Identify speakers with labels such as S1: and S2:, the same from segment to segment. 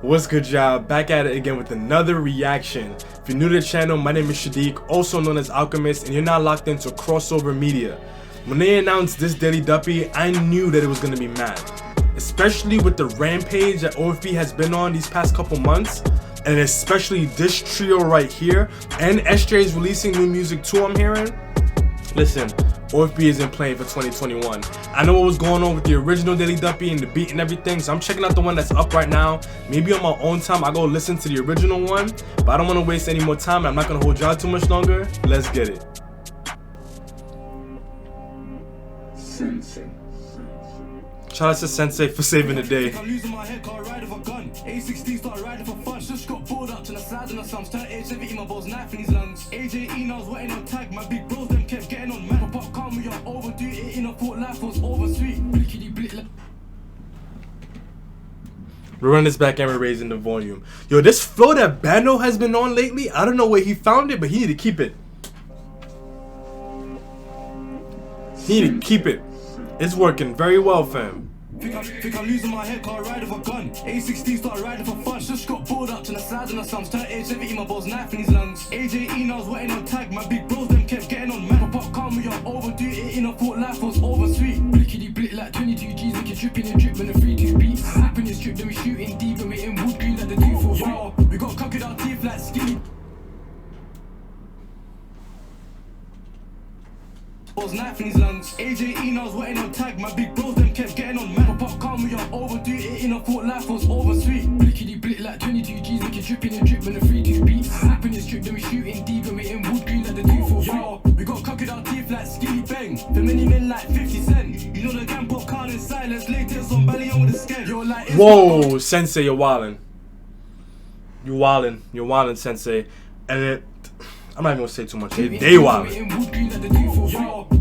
S1: What's good, y'all? Back at it again with another reaction. If you're new to the channel, my name is Shadiq, also known as Alchemist, and you're now locked into KRXOVR Media. When they announced this daily Duppy, I knew that it was gonna be mad, especially with the rampage that OFB has been on these past couple months, and especially this trio right here. And SJ is releasing new music too, I'm hearing. Listen, OFB isn't playing for 2021. I know what was going on with the original Daily Duppy and the beat and everything, so I'm checking out the one that's up right now. Maybe on my own time I'll go listen to the original one, but I don't want to waste any more time. I'm not going to hold y'all too much longer. Let's get it. Sensei. Shout out to Sensei for saving the day.
S2: I'm losing my head, can't ride with a gun. A16 start riding for fun. Just got bored up to the side and the sums. Turn age 17, my balls knife in his lungs. AJE now was waiting on tag. My big bros them kept getting on mad. Pop calm, we are overdue. 18 I thought life was over sweet.
S1: We're running this back and we're raising the volume. Yo, this flow that Bando has been on lately, I don't know where he found it, but he need to keep it. He need to keep it. It's working very well, fam.
S2: Think I'm losing my head, can't ride with a gun. A16 start riding for fun. Just got bored up to the side and the sums. Turn age 17, my balls knife in his lungs. AJE now was waiting on tag. My big bros them kept getting on mad. Pop calm, we are overdue. 18 I thought life was over sweet. Blickety blick like 22 G's, make it dripping and drip when the 3-2 beats. Snapping his drip, then we shooting deep and we in wood green like the d.ovrkll. We got cocked out teeth like skinny. Was knife in his lungs. AJE now was waiting on tag. My big bros them kept getting on mad. Pop calm, we are overdue. 18 I thought life was over sweet. Blickety blick like 22 G's, make it dripping and drip when the 3-2 beats. Snapping his drip, then we shooting deep and we in wood green like the d.ovrkll. We got cocked out teeth like skinny bang. The many men like 50 Cent. You know the gang pop calm in silence. Latest on belly on with the skin. You're like,
S1: whoa, Sensei, you're wildin'. You wildin'. You're wildin', Sensei. And it, I'm not even gonna say too much. They wildin'.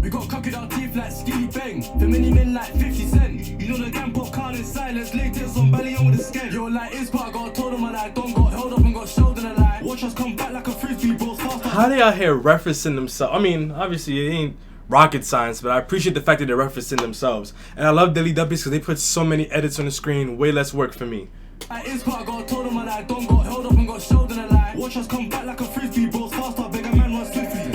S1: We got cocked out teeth like skinny bang. The many men like 50 Cent. You know the gang pop calm in silence. Latest on belly on with the skin. You're like, it's but I got told them I like don't got held up and got showed in a lie. Watch us come back like a frisbee, bros faster. How they out here referencing themselves? I mean, obviously it ain't rocket science, but I appreciate the fact that they're referencing themselves. And I love Daily Duppies because they put so many edits on the screen, way less work for me.
S2: It's but I got told them I like don't got held up and got showed in a lie. Watch us come back like a frisbee, bros faster, beg a man run swiftly.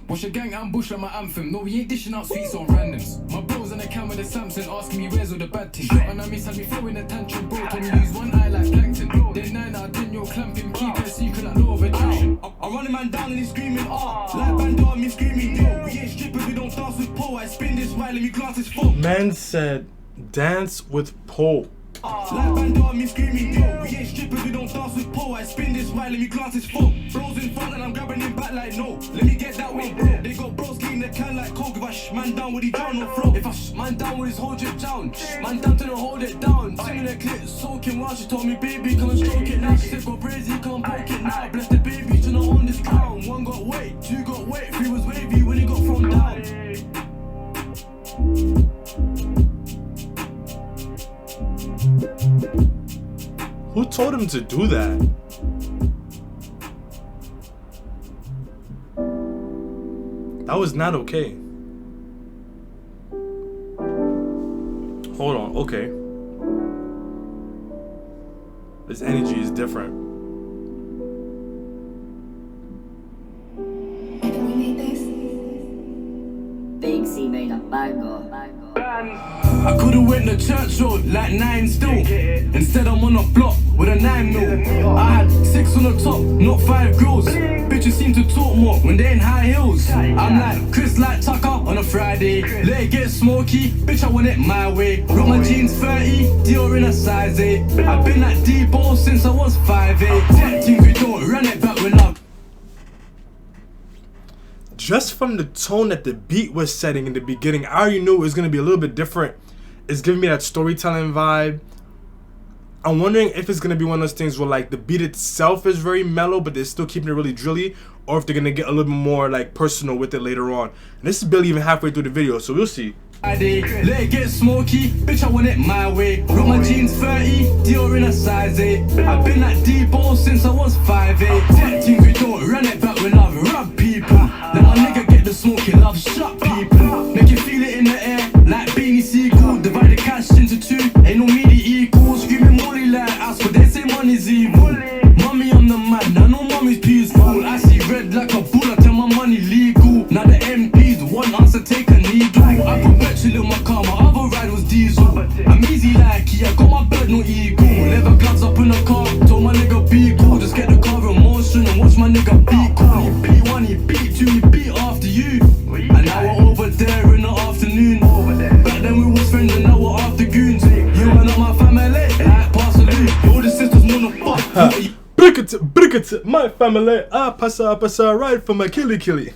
S2: Watch a gang ambush like my anthem. No, we ain't dishing out sweets on randoms. My bros on the cam with the Samson asking me where's all the bad things. Shot and I miss had me throwing a tantrum, bro. Can you use one eye like plankton? Then 9 out of 10 you're clamping. Keep it secret like law of attraction. I'm running man down and he's screaming, like Bando on me screaming, yo. We ain't strippers, we don't dance with pole. I spin this right, let me glance his full.
S1: Man said, dance with pole.
S2: Like Bando on me screaming, yo. We ain't strippers, we don't dance with pole. I spin this right, let me glance his full. Bros in front and I'm grabbing him back like no. Let me get that way, bro. They got bros getting the can like coke. If I sh man down with the down no throw. If I sh man down with his whole drip down. Man down to the hold it down. Singing the clip, soaking while she told me, baby, come and stroke it now. She said, go brazy, come poke it now. Bless the baby to not own this crown. One got weight, 2 got weight, 3 was wavy when he got thrown down.
S1: Who told him to do that? That was not okay. Hold on, okay. This energy is different.
S3: And we made this. Big C made a bango.
S2: I could've went the church road like 9 still. Instead I'm on a block with a 9 mil. I had 6 on the top, not 5 grills. Bitches seem to talk more when they in high heels. I'm like Chris like Tucker on a Friday. Let it get smoky, bitch I want it my way. Rock my jeans 30, Dior in a size 8. I've been like D-Bo since I was 5'8". Tech team we don't run it back with love.
S1: Just from the tone that the beat was setting in the beginning, I already knew it was going to be a little bit different. It's giving me that storytelling vibe. I'm wondering if it's going to be one of those things where like the beat itself is very mellow, but they're still keeping it really drilly, or if they're going to get a little bit more like personal with it later on. And this is barely even halfway through the video, so we'll see.
S2: Let it get smoky, bitch I want it my way. Rock my jeans 30, Dior in a size 8. I've been like D-Bo since I was 5'8". Tech team we don't run it back with love, rub people. Let my nigga get the smoky love, shut people. Make you feel it in the air, like Beanie Seagull. Divide the cash into 2, ain't no media equals. Screaming molly
S1: bricket, my family, passa, right for my killy.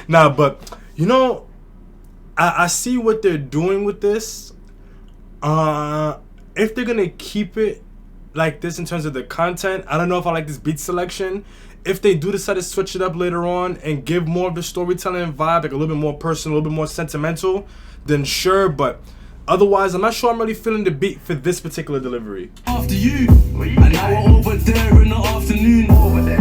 S1: Nah, but you know, I see what they're doing with this. If they're gonna keep it like this in terms of the content, I don't know if I like this beat selection. If they do decide to switch it up later on and give more of the storytelling vibe, like a little bit more personal, a little bit more sentimental, then sure, but otherwise, I'm not sure I'm really feeling the beat for this particular delivery.
S2: After you, and now we're over there in the afternoon.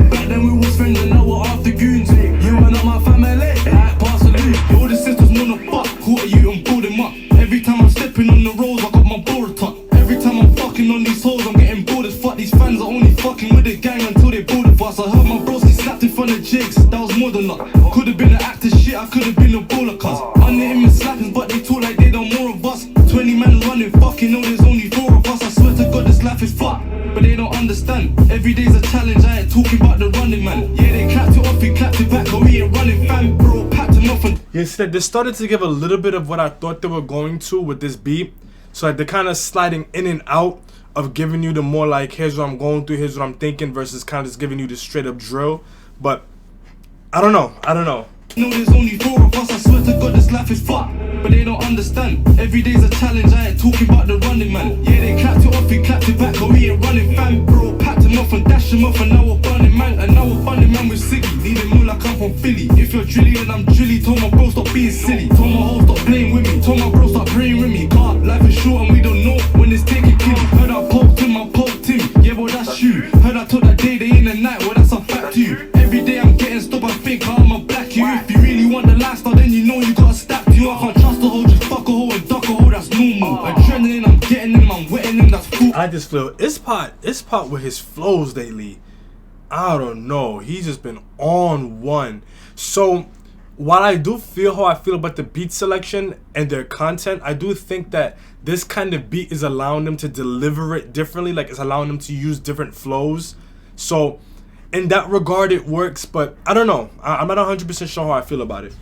S2: Back then we was friends and now we're after goons. You are not my family, like Barcelona. All the sisters wanna fuck, caught you and pulled them up. Every time I'm stepping on the roads, I got my ball tucked. Every time I'm fucking on these hoes, I'm getting bored as fuck. These fans are only fucking with the gang until they bored of us. I heard my bros get slapped in front of jigs, that was more than luck. Could've been an actor shit, I could've been a baller cuz. Under him and slapping, but they talk like they done more of us. 20 men running, fucking know there's only 4 of us. I swear to God this life is fucked, but they don't understand. Every day's a challenge, I ain't talking about the running man. Yeah, they clapped it off, he clapped it back, but we ain't running fam. Bro, packed him off and
S1: instead, they started to give a little bit of what I thought they were going to with this beat. So like they're kind of sliding in and out of giving you the more like, here's what I'm going through, here's what I'm thinking, versus kind of just giving you the straight up drill. But I don't know.
S2: know there's only 4 of us, I swear to God this life is fucked, but they don't understand. Every day's a challenge, I ain't talking about the running man. Yeah, they clapped it off, he clapped it back, but we ain't running fam. Bro, packed him off and dashed him off, and now we're burning man. And now we're burning man with Siggy, needing more like I'm from Philly. If you're drilly then I'm drilly, told my bro stop being silly. Told my hoe stop playing with me, told my bro stop praying with me. God, life is short and we don't know when it's taking killy. Heard I poked him, yeah, well that's you. Heard I took that day in the night, well that's a fact to you. Every day I'm getting stopped, I think I'm a black you. If you really want the lifestyle, then you know you gotta stack to you. I can't trust a hoe, just fuck a hoe and duck a hoe, that's normal. Adrenaline, I'm getting him, I'm wetting him, that's cool.
S1: I just feel it's pot with his flows lately. I don't know, he's just been on one. So while I do feel how I feel about the beat selection and their content, I do think that this kind of beat is allowing them to deliver it differently, like it's allowing them to use different flows. So in that regard it works, but I don't know, I'm not 100% sure how I feel about it.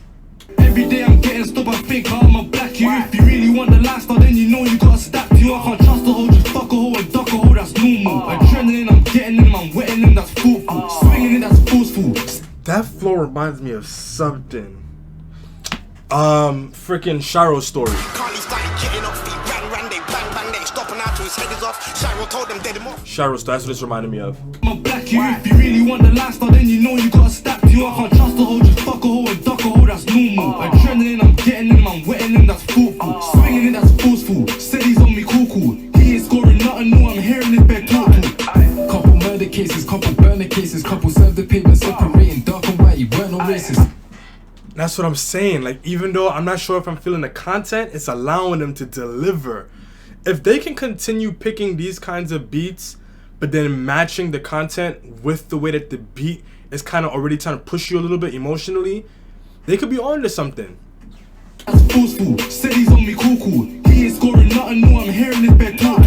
S2: Every day I'm getting stopped, I think I'm a black you. If you really want the lifestyle, then you know you gotta stack to you. I can't trust a hoe, just fuck a hoe and duck a hoe, that's normal. Adrenaline, I'm getting him, I'm wetting him, that's thoughtful. Swinging it, that's forceful.
S1: That flow reminds me of something. Freaking Shiro's story. Shiro's, that's what this reminded me of.
S2: I'm a black you. If you really want the lifestyle, then you know you gotta stack to you. I can't trust a hoe, just fuck a hoe and duck a hoe, that's normal. Adrenaline, I'm getting him, I'm wetting him, that's thoughtful. Swinging it, that's forceful. Said he's on me, cool. He ain't scoring nothing new, I'm hearing this bed talk. Couple murder cases, couple burner cases, couple serve the pavement, separating dark and white, you weren't no racist.
S1: That's what I'm saying. Like, even though I'm not sure if I'm feeling the content, it's allowing them to deliver. If they can continue picking these kinds of beats, but then matching the content with the way that the beat is kind of already trying to push you a little bit emotionally, they could be on to something.
S2: That's forceful. Said he's on me, cool. He ain't scoring nothing new, I'm hearing this bed talk.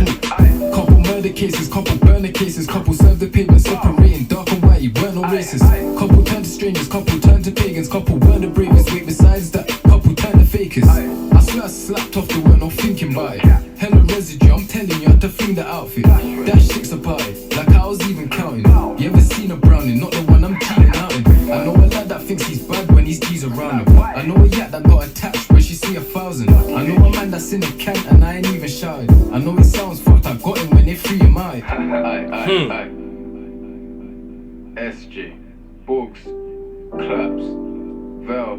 S2: Couple murder cases, couple burner cases, couple serve the pavement, separating dark and white, you weren't no racist. Couple turn to strangers, couple turn to pagans, couple were the bravest. Wait, besides that, couple turn to fakers. I swear I slapped off the word, no thinking about it. Hella residue, I'm telling you, I had to fling the outfit. Dash 6 about it, like I was even counting. You ever seen a brownie, not the one I'm cheating out in. I know a lad that thinks he's bad when he's G's around him. I know a yak that got attached when she see 1,000. I know a man that's in a can and I ain't even shouting. I know it sounds fucked, I got him when they free him out. SG, Books, Claps, Vel,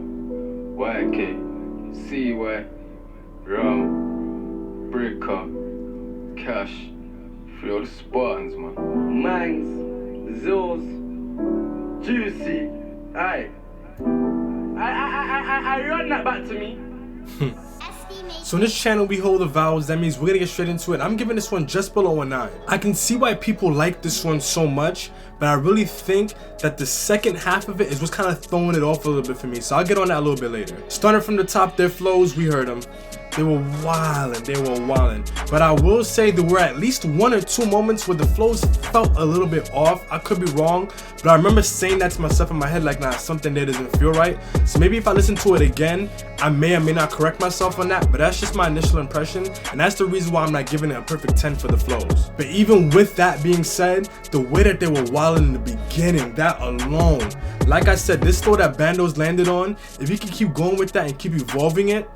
S2: YK, CY, Rum, Bricker, Cash, free all the Spartans, man. Mangs, Zills, Juicy, I run that back to me.
S1: So in this channel we hold the vowels, that means we're gonna get straight into it. I'm giving this one just below a 9. I can see why people like this one so much, but I really think that the second half of it is what's kind of throwing it off a little bit for me, so I'll get on that a little bit later. Starting from the top, their flows, we heard them. They were wildin', but I will say there were at least 1 or 2 moments where the flows felt a little bit off. I could be wrong, but I remember saying that to myself in my head, like, nah, something there doesn't feel right. So maybe if I listen to it again, I may or may not correct myself on that, but that's just my initial impression, and that's the reason why I'm not giving it a perfect 10 for the flows. But even with that being said, the way that they were wilding in the beginning, that alone, like I said, this flow that Bando's landed on, if he can keep going with that and keep evolving it,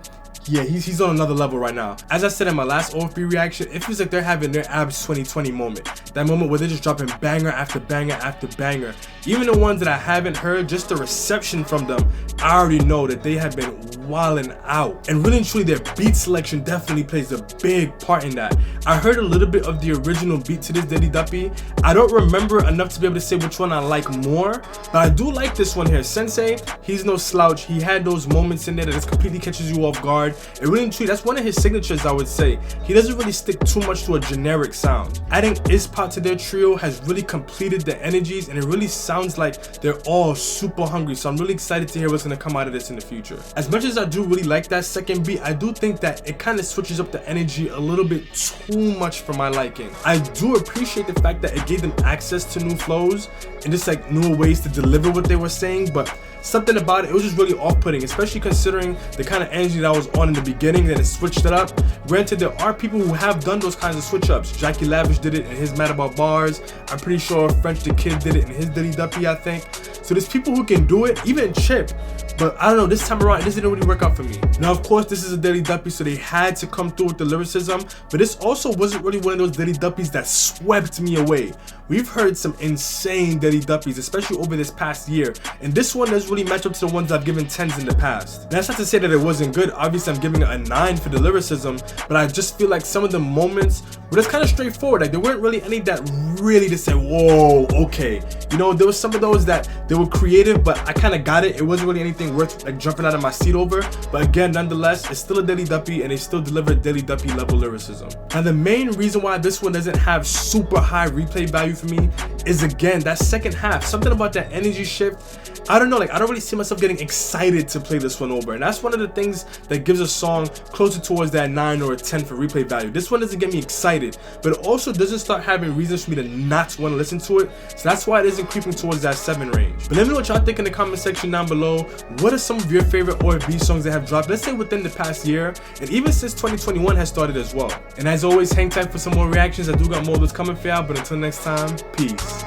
S1: yeah, he's on another level right now. As I said in my last OFB reaction, it feels like they're having their abs 2020 moment. That moment where they're just dropping banger after banger after banger. Even the ones that I haven't heard, just the reception from them, I already know that they have been wilding out. And really and truly, their beat selection definitely plays a big part in that. I heard a little bit of the original beat to this Duppy. I don't remember enough to be able to say which one I like more, but I do like this one here. Sensei, he's no slouch. He had those moments in there that just completely catches you off guard. And really and truly, that's one of his signatures, I would say. He doesn't really stick too much to a generic sound. Adding Ispat to their trio has really completed the energies, and it really sounds like they're all super hungry. So I'm really excited to hear what's going to come out of this in the future. As much as I do really like that second beat, I do think that it kind of switches up the energy a little bit too much for my liking. I do appreciate the fact that it gave them access to new flows and just like newer ways to deliver what they were saying, but something about it was just really off-putting, especially considering the kind of energy that I was on in the beginning, then it switched it up. Granted, there are people who have done those kinds of switch-ups. Jackie Lavish did it in his Mad About Bars. I'm pretty sure French the Kid did it in his Duppy, I think. So there's people who can do it, even Chip. But I don't know, this time around, this didn't really work out for me. Now, of course, this is a Duppy, so they had to come through with the lyricism, but this also wasn't really one of those Duppys that swept me away. We've heard some insane Duppys, especially over this past year, and this one doesn't really match up to the ones I've given 10s in the past. Now, that's not to say that it wasn't good. Obviously, I'm giving it a 9 for the lyricism, but I just feel like some of the moments were just kind of straightforward. Like, there weren't really any that really just say, whoa, okay. You know, there was some of those that they were creative, but I kind of got it. It wasn't really anything worth like jumping out of my seat over. But again, nonetheless, it's still a Duppy, and they still deliver Duppy level lyricism. Now, the main reason why this one doesn't have super high replay value for me is, again, that second half. Something about that energy shift. I don't know, like, I don't really see myself getting excited to play this one over, and that's one of the things that gives a song closer towards that 9 or a 10 for replay value. This one doesn't get me excited, but it also doesn't start having reasons for me to not want to listen to it, so that's why it isn't creeping towards that 7 range. But let me know what y'all think in the comment section down below. What are some of your favorite OFB songs that have dropped, let's say within the past year, and even since 2021 has started as well? And as always, hang tight for some more reactions. I do got more of those coming for y'all, but until next time, peace.